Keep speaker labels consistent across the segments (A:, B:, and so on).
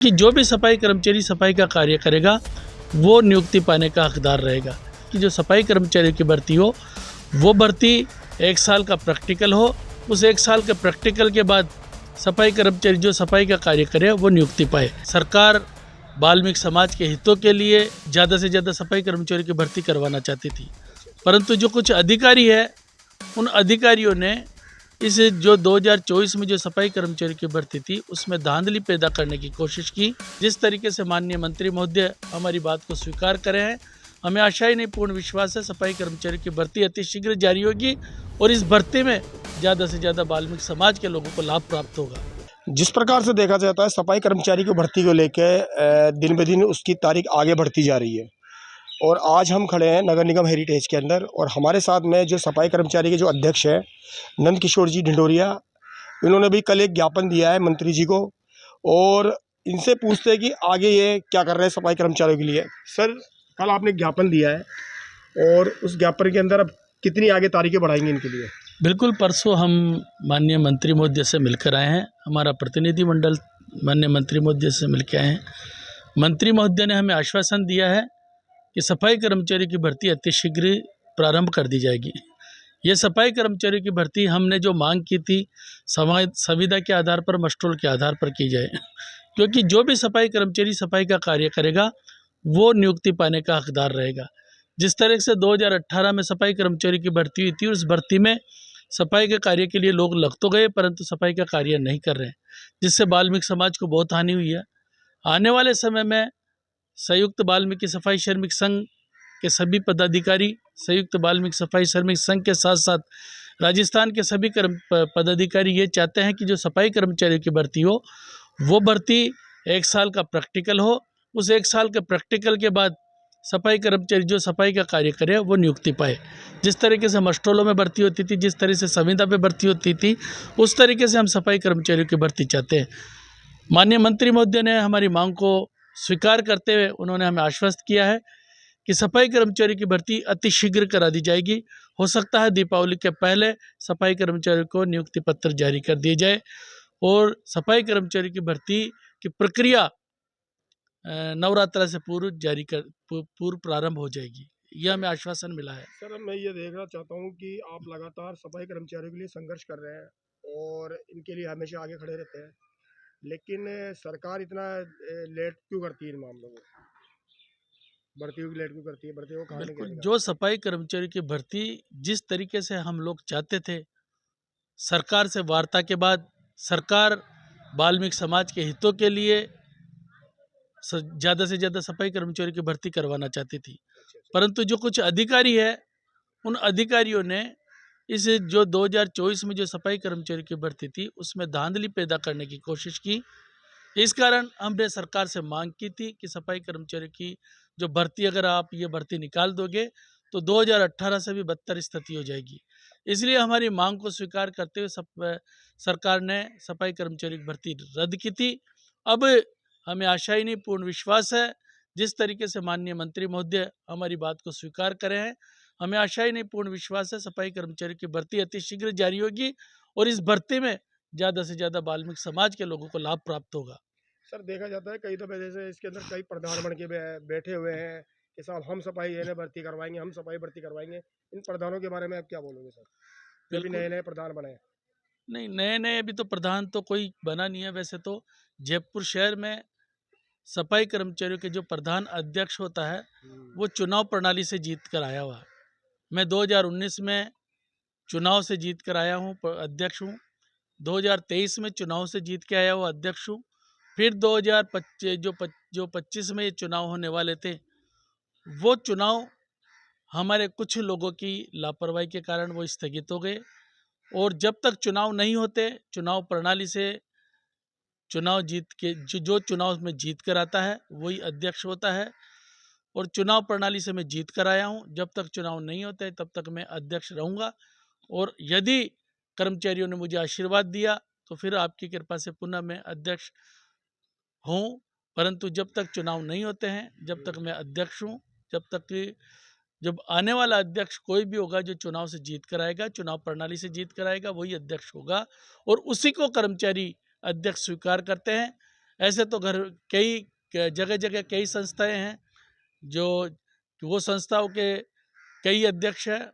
A: कि जो भी सफाई कर्मचारी सफाई का कार्य करेगा वो नियुक्ति पाने का हकदार रहेगा। कि जो सफाई कर्मचारी की भर्ती हो वो भर्ती 1 साल का प्रैक्टिकल हो, उस 1 साल के प्रैक्टिकल के बाद सफाई कर्मचारी जो सफाई का कार्य करे वो नियुक्ति पाए। सरकार वाल्मीकि समाज के हितों के लिए ज़्यादा से ज़्यादा सफाई कर्मचारी की भर्ती करवाना चाहती थी, परंतु जो कुछ अधिकारी है उन अधिकारियों ने इस जो 2024 में जो सफाई कर्मचारी की भर्ती थी उसमें धांधली पैदा करने की कोशिश की। जिस तरीके से माननीय मंत्री महोदय हमारी बात को स्वीकार करे हैं, हमें आशा ही नहीं पूर्ण विश्वास है सफाई कर्मचारी की भर्ती अति शीघ्र जारी होगी और इस भर्ती में ज़्यादा से ज़्यादा वाल्मीकि समाज के लोगों को लाभ प्राप्त होगा।
B: जिस प्रकार से देखा जाता है सफाई कर्मचारी की भर्ती को लेकर दिन ब दिन उसकी तारीख आगे बढ़ती जा रही है और आज हम खड़े हैं नगर निगम हेरिटेज के अंदर और हमारे साथ में जो सफाई कर्मचारी के जो अध्यक्ष हैं नंद किशोर जी ढिंडोरिया, इन्होंने भी कल एक ज्ञापन दिया है मंत्री जी को और इनसे पूछते हैं कि आगे ये क्या कर रहे हैं सफाई कर्मचारियों के लिए। सर, कल आपने ज्ञापन दिया है और उस ज्ञापन के अंदर अब कितनी आगे तारीखें बढ़ाएंगे इनके लिए?
A: बिल्कुल, परसों हम माननीय मंत्री महोदय से मिलकर आए हैं, हमारा प्रतिनिधिमंडल माननीय मंत्री महोदय से मिलकर आए हैं। मंत्री महोदय ने हमें आश्वासन दिया है कि सफाई कर्मचारी की भर्ती अति शीघ्र प्रारंभ कर दी जाएगी। ये सफाई कर्मचारी की भर्ती हमने जो मांग की थी संविदा के आधार पर, मस्टरोल के आधार पर की जाए, क्योंकि जो भी सफाई कर्मचारी सफाई का कार्य करेगा वो नियुक्ति पाने का हकदार रहेगा। जिस तरह से 2018 में सफाई कर्मचारी की भर्ती हुई थी, उस भर्ती में सफाई के कार्य के लिए लोग लग तो गए परंतु सफाई का कार्य नहीं कर रहे हैं, जिससे वाल्मीकि समाज को बहुत हानि हुई है। आने वाले समय में संयुक्त वाल्मीकि सफाई श्रमिक संघ के सभी पदाधिकारी, संयुक्त वाल्मीकि सफाई श्रमिक संघ के साथ साथ राजस्थान के सभी पदाधिकारी ये चाहते हैं कि जो सफाई कर्मचारियों की भर्ती हो वो भर्ती 1 साल का प्रैक्टिकल हो, उस 1 साल के प्रैक्टिकल के बाद सफाई कर्मचारी जो सफाई का कार्य करे वो नियुक्ति पाए। जिस तरीके से मस्टरों में भर्ती होती थी, जिस तरह से संविदा पे भर्ती होती थी, उस तरीके से हम सफाई कर्मचारियों की भर्ती चाहते हैं। माननीय मंत्री महोदय ने हमारी मांग को स्वीकार करते हुए उन्होंने हमें आश्वस्त किया है कि सफाई कर्मचारी की भर्ती अति शीघ्र करा दी जाएगी। हो सकता है दीपावली के पहले सफाई कर्मचारियों को नियुक्ति पत्र जारी कर दिए जाए और सफाई कर्मचारी की भर्ती की प्रक्रिया नवरात्र से पूर्व प्रारंभ हो जाएगी। यह हमें आश्वासन मिला है।
B: सर, मैं ये देखना चाहता हूँ कि आप लगातार सफाई कर्मचारियों के लिए संघर्ष कर रहे हैं और इनके लिए हमेशा आगे खड़े रहते हैं, लेकिन सरकार इतना लेट क्यों करती है इन मामलों को? भर्तियों की लेट क्यों करती है? भर्तियों को
A: बिल्कुल, जो सफाई कर्मचारी की भर्ती जिस तरीके से हम लोग चाहते थे, सरकार से वार्ता के बाद सरकार वाल्मीकि समाज के हितों के लिए ज़्यादा से ज़्यादा सफाई कर्मचारी की भर्ती करवाना चाहती थी, परंतु जो कुछ अधिकारी है उन अधिकारियों ने इस जो 2024 में जो सफाई कर्मचारी की भर्ती थी उसमें धांधली पैदा करने की कोशिश की। इस कारण हमने सरकार से मांग की थी कि सफाई कर्मचारी की जो भर्ती, अगर आप ये भर्ती निकाल दोगे तो 2018 से भी बदतर स्थिति हो जाएगी। इसलिए हमारी मांग को स्वीकार करते हुए सरकार ने सफाई कर्मचारी की भर्ती रद्द की थी। अब हमें आशा ही नहीं पूर्ण विश्वास है, जिस तरीके से माननीय मंत्री महोदय हमारी बात को स्वीकार करे हैं, हमें आशा ही नहीं पूर्ण विश्वास है सफाई कर्मचारी की भर्ती अति शीघ्र जारी होगी और इस भर्ती में ज़्यादा से ज़्यादा वाल्मीकि समाज के लोगों को लाभ प्राप्त होगा।
B: सर, देखा जाता है कई दफे जैसे इसके अंदर कई प्रधान बन के बैठे हुए हैं कि साहब हम सफाई ये भर्ती करवाएंगे, हम सफाई भर्ती करवाएंगे। इन प्रधानों के बारे में आप क्या बोलोगे सर? जो भी नए नए प्रधान बने?
A: नहीं, नए अभी तो प्रधान तो कोई बना नहीं है। वैसे तो जयपुर शहर में सफाई कर्मचारियों के जो प्रधान अध्यक्ष होता है वो चुनाव प्रणाली से जीत कर आया हुआ। मैं 2019 में चुनाव से जीत कर आया हूँ, अध्यक्ष हूँ। 2023 में चुनाव से जीत के आया हुआ अध्यक्ष हूँ। फिर 2025 में ये चुनाव होने वाले थे, वो चुनाव हमारे कुछ लोगों की लापरवाही के कारण वो स्थगित हो गए और जब तक चुनाव नहीं होते, चुनाव प्रणाली से चुनाव जीत के जो चुनाव में जीत कर आता है वही अध्यक्ष होता है और चुनाव प्रणाली से मैं जीत कर आया हूँ। जब तक चुनाव नहीं होते तब तक मैं अध्यक्ष रहूँगा और यदि कर्मचारियों ने मुझे आशीर्वाद दिया तो फिर आपकी कृपा से पुनः मैं अध्यक्ष हूँ, परंतु जब तक चुनाव नहीं होते हैं, जब तक मैं अध्यक्ष हूँ, जब आने वाला अध्यक्ष कोई भी होगा जो चुनाव से जीत कर आएगा, चुनाव प्रणाली से जीत कर आएगा, वही अध्यक्ष होगा और उसी को कर्मचारी अध्यक्ष स्वीकार करते हैं। ऐसे तो कई जगह जगह कई संस्थाएं हैं जो वो संस्थाओं के कई अध्यक्ष हैं,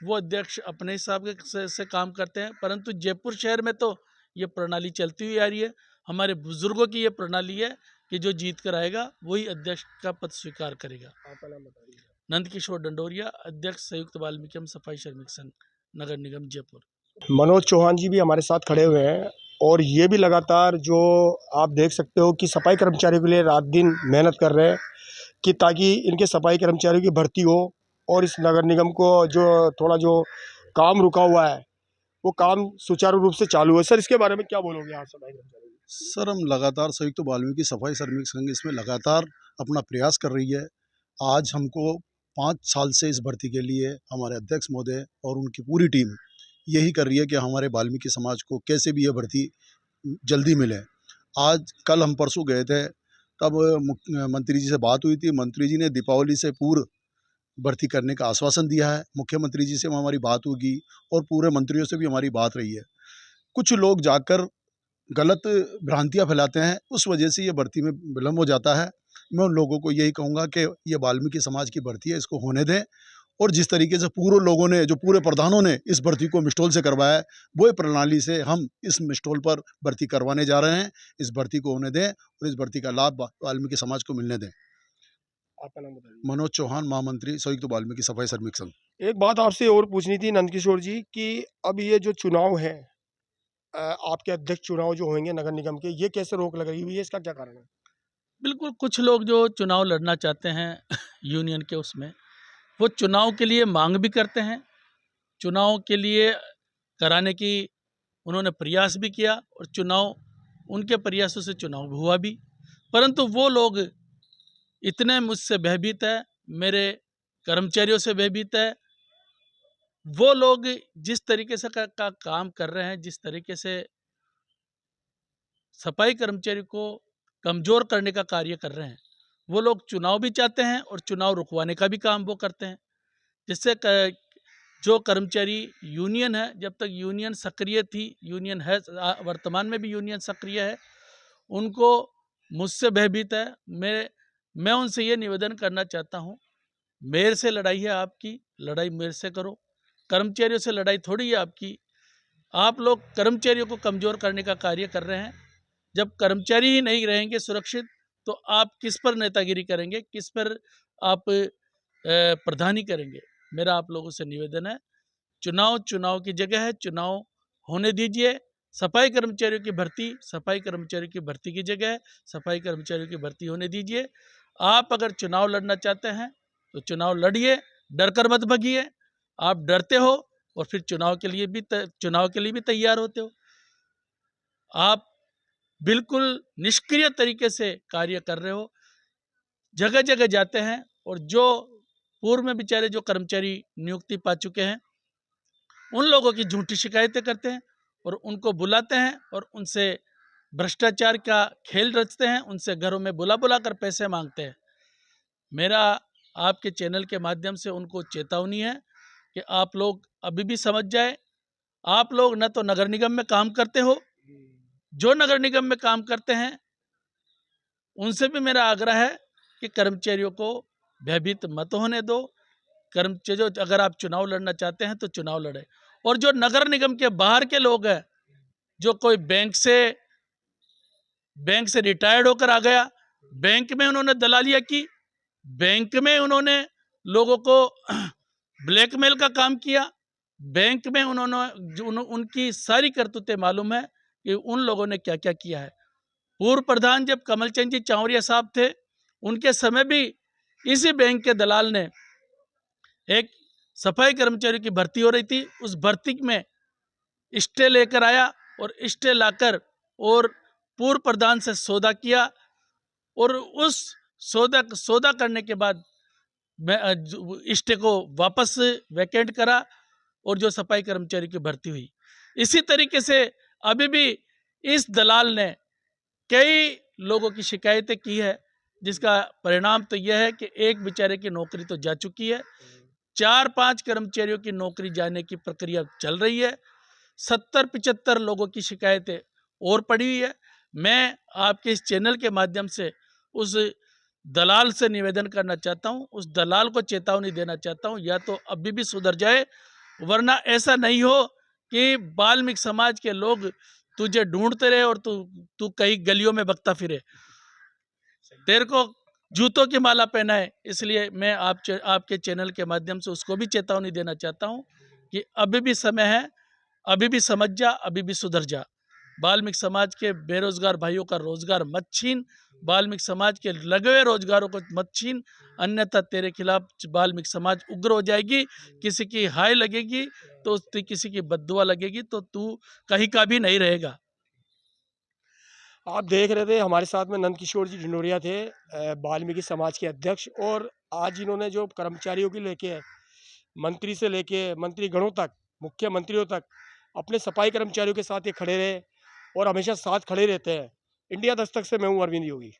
A: वो अध्यक्ष अपने हिसाब से काम करते हैं, परंतु जयपुर शहर में तो ये प्रणाली चलती हुई आ रही है। हमारे बुजुर्गों की ये प्रणाली है कि जो जीत कर आएगा वही अध्यक्ष का पद स्वीकार करेगा।
B: आपका नाम बताइए।
A: नंदकिशोर डंडोरिया, अध्यक्ष संयुक्त वाल्मीकि सफाई श्रमिक संघ, नगर निगम जयपुर।
B: मनोज चौहान जी भी हमारे साथ खड़े हुए हैं और ये भी लगातार जो आप देख सकते हो कि सफाई कर्मचारियों के लिए रात दिन मेहनत कर रहे हैं कि ताकि इनके सफाई कर्मचारियों की भर्ती हो और इस नगर निगम को जो थोड़ा जो काम रुका हुआ है वो काम सुचारू रूप से चालू है। सर, इसके बारे में क्या बोलोगे आप सफाई कर्मचारियों की?
C: सर, हम लगातार संयुक्त वाल्मीकि सफाई श्रमिक संघ इसमें लगातार अपना प्रयास कर रही है। आज हमको 5 साल से इस भर्ती के लिए हमारे अध्यक्ष महोदय और उनकी पूरी टीम यही कर रही है कि हमारे वाल्मीकि समाज को कैसे भी यह भर्ती जल्दी मिले। आज कल हम परसों गए थे, तब मंत्री जी से बात हुई थी। मंत्री जी ने दीपावली से पूर्व भर्ती करने का आश्वासन दिया है। मुख्यमंत्री जी से हमारी बात होगी और पूरे मंत्रियों से भी हमारी बात रही है। कुछ लोग जाकर गलत भ्रांतियां फैलाते हैं, उस वजह से ये भर्ती में विलम्ब हो जाता है। मैं उन लोगों को यही कहूँगा कि ये वाल्मीकि समाज की भर्ती है, इसको होने दें। और जिस तरीके से पूर्व लोगों ने, जो पूरे प्रधानों ने इस भर्ती को मिस्टोल से करवाया है, वही प्रणाली से हम इस मिस्टोल पर भर्ती करवाने जा रहे हैं। इस भर्ती को होने दें और इस भर्ती का लाभ वाल्मीकि समाज को मिलने दें।
B: आपका नाम बताइए।
C: मनोज चौहान, महामंत्री संयुक्त वाल्मीकि सफाई श्रमिक संघ।
B: एक बात आपसे और पूछनी थी नंदकिशोर जी कि अब ये जो चुनाव है, आपके अध्यक्ष चुनाव जो होंगे नगर निगम के, ये कैसे रोक लगाई हुई है, इसका क्या कारण है?
A: बिल्कुल, कुछ लोग जो चुनाव लड़ना चाहते हैं यूनियन के, उसमें वो चुनाव के लिए मांग भी करते हैं, चुनाव के लिए कराने की उन्होंने प्रयास भी किया और चुनाव, उनके प्रयासों से चुनाव हुआ भी। परंतु वो लोग इतने मुझसे भयभीत है, मेरे कर्मचारियों से भयभीत है। वो लोग जिस तरीके से का काम कर रहे हैं, जिस तरीके से सफाई कर्मचारी को कमज़ोर करने का कार्य कर रहे हैं, वो लोग चुनाव भी चाहते हैं और चुनाव रुकवाने का भी काम वो करते हैं। जिससे जो कर्मचारी यूनियन है, जब तक यूनियन सक्रिय थी, यूनियन है, वर्तमान में भी यूनियन सक्रिय है, उनको मुझसे भयभीत है। मैं उनसे ये निवेदन करना चाहता हूँ, मेरे से लड़ाई है आपकी, लड़ाई मेरे से करो। कर्मचारियों से लड़ाई थोड़ी है आपकी। आप लोग कर्मचारियों को कमज़ोर करने का कार्य कर रहे हैं। जब कर्मचारी ही नहीं रहेंगे सुरक्षित, तो आप किस पर नेतागिरी करेंगे, किस पर आप प्रधानी करेंगे? मेरा आप लोगों से निवेदन है, चुनाव की जगह है, चुनाव होने दीजिए। सफाई कर्मचारियों की भर्ती सफाई कर्मचारियों की भर्ती की जगह है, सफाई कर्मचारियों की भर्ती होने दीजिए। आप अगर चुनाव लड़ना चाहते हैं तो चुनाव लड़िए, डर कर मत भगिए। आप डरते हो और फिर चुनाव के लिए भी तैयार होते हो। आप बिल्कुल निष्क्रिय तरीके से कार्य कर रहे हो, जगह जगह जाते हैं और जो पूर्व में बेचारे जो कर्मचारी नियुक्ति पा चुके हैं, उन लोगों की झूठी शिकायतें करते हैं और उनको बुलाते हैं और उनसे भ्रष्टाचार का खेल रचते हैं, उनसे घरों में बुला कर पैसे मांगते हैं। मेरा आपके चैनल के माध्यम से उनको चेतावनी है कि आप लोग अभी भी समझ जाए, आप लोग न तो नगर निगम में काम करते हो, जो नगर निगम में काम करते हैं उनसे भी मेरा आग्रह है कि कर्मचारियों को भयभीत मत होने दो। कर्मचारियों, अगर आप चुनाव लड़ना चाहते हैं तो चुनाव लड़े। और जो नगर निगम के बाहर के लोग हैं, जो कोई बैंक से रिटायर्ड होकर आ गया, बैंक में उन्होंने दलालियाँ की, बैंक में उन्होंने लोगों को ब्लैकमेल का काम किया, बैंक में उनकी सारी करतूतें मालूम है कि उन लोगों ने क्या क्या किया है। पूर्व प्रधान जब कमलचंद जी चावरिया साहब थे, उनके समय भी इसी बैंक के दलाल ने एक सफाई कर्मचारी की भर्ती हो रही थी, उस भर्ती में स्टे लेकर आया और स्टे लाकर और पूर्व प्रधान से सौदा किया और उस सौदा करने के बाद स्टे को वापस वैकेंट करा और जो सफाई कर्मचारी की भर्ती हुई। इसी तरीके से अभी भी इस दलाल ने कई लोगों की शिकायतें की है, जिसका परिणाम तो यह है कि एक बेचारे की नौकरी तो जा चुकी है, 4-5 कर्मचारियों की नौकरी जाने की प्रक्रिया चल रही है, 70-75 लोगों की शिकायतें और पड़ी हुई है। मैं आपके इस चैनल के माध्यम से उस दलाल से निवेदन करना चाहता हूँ, उस दलाल को चेतावनी देना चाहता हूँ, या तो अभी भी सुधर जाए, वरना ऐसा नहीं हो कि वाल्मीकि समाज के लोग तुझे ढूंढते रहे और तू कहीं गलियों में बकता फिरे, तेरे को जूतों की माला पहनाए। इसलिए मैं आपके चैनल के माध्यम से उसको भी चेतावनी देना चाहता हूँ कि अभी भी समय है, अभी भी समझ जा, अभी भी सुधर जा। वाल्मीकि समाज के बेरोजगार भाइयों का रोजगार मत छीन, वाल्मीकि समाज के लगे हुए रोजगारों को मत छीन, अन्यथा तेरे खिलाफ वाल्मीकि समाज उग्र हो जाएगी। किसी की हाय लगेगी तो किसी की बद्दुआ लगेगी तो तू कहीं का भी नहीं रहेगा।
B: आप देख रहे थे हमारे साथ में नंद किशोर जी ढिंडोरिया थे, वाल्मीकि समाज के अध्यक्ष। और आज इन्होंने जो कर्मचारियों की लेके मंत्री से लेके मंत्रीगणों तक, मुख्यमंत्रियों तक अपने सफाई कर्मचारियों के साथ ये खड़े रहे और हमेशा साथ खड़े रहते हैं। इंडिया दस्तक से मैं हूँ अरविंद योगी।